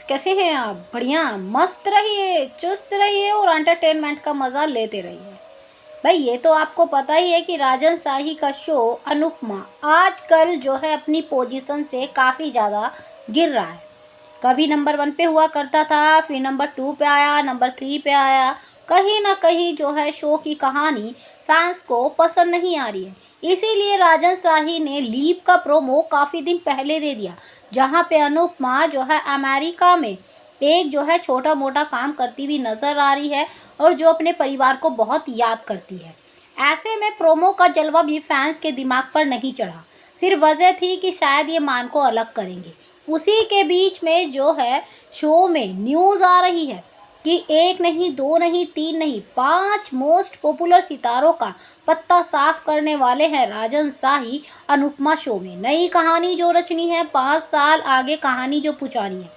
कैसे हैं आप? बढ़िया, मस्त रहिए, चुस्त रहिए और एंटरटेनमेंट का मज़ा लेते रहिए। भाई ये तो आपको पता ही है कि राजन शाही का शो अनुपमा आजकल जो है अपनी पोजीशन से काफ़ी ज़्यादा गिर रहा है। कभी नंबर 1 पे हुआ करता था, फिर नंबर 2 पे आया, नंबर 3 पे आया। कहीं न कहीं जो है शो की कहानी फैंस को पसंद नहीं आ रही है। इसीलिए राजन शाही ने लीप का प्रोमो काफ़ी दिन पहले दे दिया, जहाँ पे अनुपमा जो है अमेरिका में एक जो है छोटा-मोटा काम करती हुई नज़र आ रही है और जो अपने परिवार को बहुत याद करती है। ऐसे में प्रोमो का जलवा भी फैंस के दिमाग पर नहीं चढ़ा। सिर्फ वजह थी कि शायद ये मान को अलग करेंगे। उसी के बीच में जो है शो में न्यूज़ आ रही है कि एक नहीं, दो नहीं, तीन नहीं, 5 मोस्ट पॉपुलर सितारों का पत्ता साफ करने वाले हैं राजन शाही अनुपमा शो में। नई कहानी जो रचनी है, 5 साल आगे कहानी जो पहुँचानी है।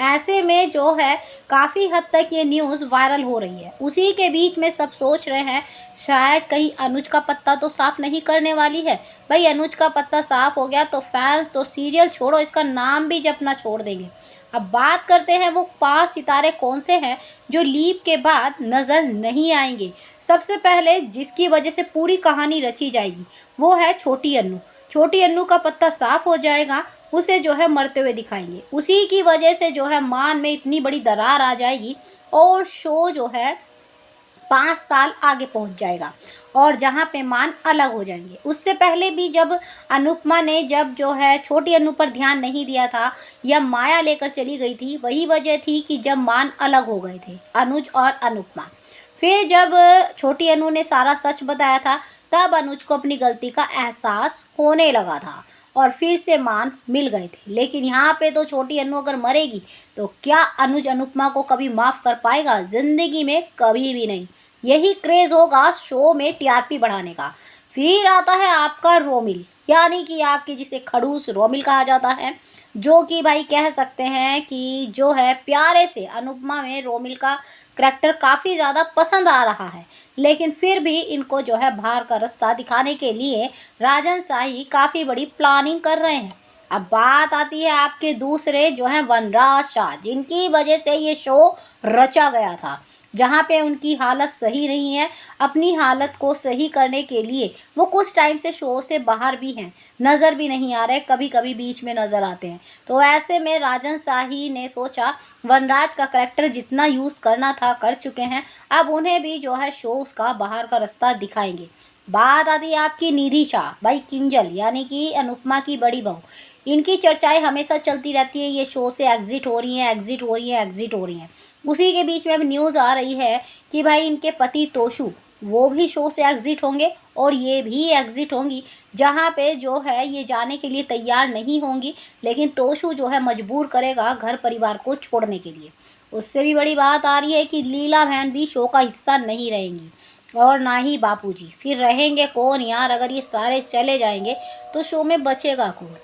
ऐसे में जो है काफ़ी हद तक ये न्यूज़ वायरल हो रही है। उसी के बीच में सब सोच रहे हैं शायद कहीं अनुज का पत्ता तो साफ नहीं करने वाली है। भाई अनुज का पत्ता साफ हो गया तो फैंस तो सीरियल छोड़ो, इसका नाम भी जपना छोड़ देंगे। अब बात करते हैं वो 5 सितारे कौन से हैं जो लीप के बाद नज़र नहीं आएंगे। सबसे पहले जिसकी वजह से पूरी कहानी रची जाएगी वो है छोटी अन्नू। छोटी अन्नू का पत्ता साफ हो जाएगा, उसे जो है मरते हुए दिखाएंगे। उसी की वजह से जो है मान में इतनी बड़ी दरार आ जाएगी और शो जो है 5 साल आगे पहुंच जाएगा और जहां पे मान अलग हो जाएंगे। उससे पहले भी जब अनुपमा ने जब जो है छोटी अनु पर ध्यान नहीं दिया था या माया लेकर चली गई थी, वही वजह थी कि जब मान अलग हो गए थे अनुज और अनुपमा। फिर जब छोटी अनु ने सारा सच बताया था तब अनुज को अपनी गलती का एहसास होने लगा था और फिर से मान मिल गए थे। लेकिन यहाँ पे तो छोटी अनु अगर मरेगी तो क्या अनुज अनुपमा को कभी माफ़ कर पाएगा? ज़िंदगी में कभी भी नहीं। यही क्रेज़ होगा शो में टीआरपी बढ़ाने का। फिर आता है आपका रोमिल, यानी कि आपके जिसे खड़ूस रोमिल कहा जाता है, जो कि भाई कह सकते हैं कि जो है प्यारे से अनुपमा में रोमिल का करैक्टर काफ़ी ज़्यादा पसंद आ रहा है। लेकिन फिर भी इनको जो है बाहर का रास्ता दिखाने के लिए राजन शाही काफ़ी बड़ी प्लानिंग कर रहे हैं। अब बात आती है आपके दूसरे जो हैं वनराज शाह, जिनकी वजह से ये शो रचा गया था, जहाँ पे उनकी हालत सही नहीं है। अपनी हालत को सही करने के लिए वो कुछ टाइम से शो से बाहर भी हैं, नज़र भी नहीं आ रहे, कभी कभी बीच में नज़र आते हैं। तो ऐसे में राजन शाही ने सोचा वनराज का करैक्टर जितना यूज़ करना था कर चुके हैं, अब उन्हें भी जो है शोज़ का बाहर का रास्ता दिखाएंगे। बात आती है आपकी निधि शाह, भाई किंजल, यानी कि अनुपमा की बड़ी बहू। इनकी चर्चाएं हमेशा चलती रहती है, ये शो से एग्जिट हो रही हैं, एग्जिट हो रही हैं, एग्जिट हो रही हैं। उसी के बीच में अब न्यूज़ आ रही है कि भाई इनके पति तोशु वो भी शो से एग्जिट होंगे और ये भी एग्जिट होंगी, जहाँ पे जो है ये जाने के लिए तैयार नहीं होंगी, लेकिन तोशु जो है मजबूर करेगा घर परिवार को छोड़ने के लिए। उससे भी बड़ी बात आ रही है कि लीला बहन भी शो का हिस्सा नहीं रहेंगी और ना ही बापूजी। फिर रहेंगे कौन यार? अगर ये सारे चले जाएंगे तो शो में बचेगा कौन?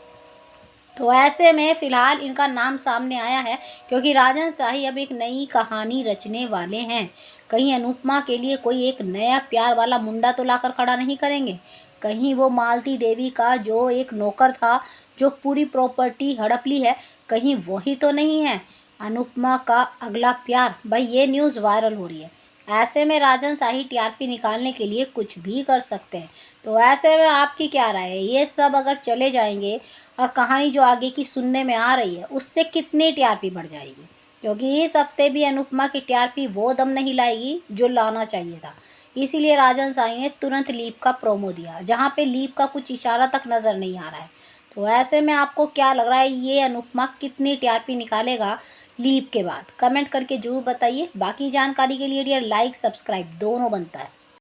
तो ऐसे में फ़िलहाल इनका नाम सामने आया है क्योंकि राजन शाही अब एक नई कहानी रचने वाले हैं। कहीं अनुपमा के लिए कोई एक नया प्यार वाला मुंडा तो लाकर खड़ा नहीं करेंगे? कहीं वो मालती देवी का जो एक नौकर था जो पूरी प्रॉपर्टी हड़प ली है, कहीं वही तो नहीं है अनुपमा का अगला प्यार? भाई ये न्यूज़ वायरल हो रही है। ऐसे में राजन शाही टीआरपी निकालने के लिए कुछ भी कर सकते हैं। तो ऐसे में आपकी क्या राय है? ये सब अगर चले जाएंगे और कहानी जो आगे की सुनने में आ रही है उससे कितनी टीआरपी बढ़ जाएगी? क्योंकि इस हफ्ते भी अनुपमा की टीआरपी वो दम नहीं लाएगी जो लाना चाहिए था। इसीलिए राजन शाही ने तुरंत लीप का प्रोमो दिया, जहाँ पे लीप का कुछ इशारा तक नज़र नहीं आ रहा है। तो ऐसे में आपको क्या लग रहा है, ये अनुपमा कितनी टीआरपी निकालेगा लीप के बाद? कमेंट करके जरूर बताइए। बाकी जानकारी के लिए डियर लाइक सब्सक्राइब दोनों बनता है।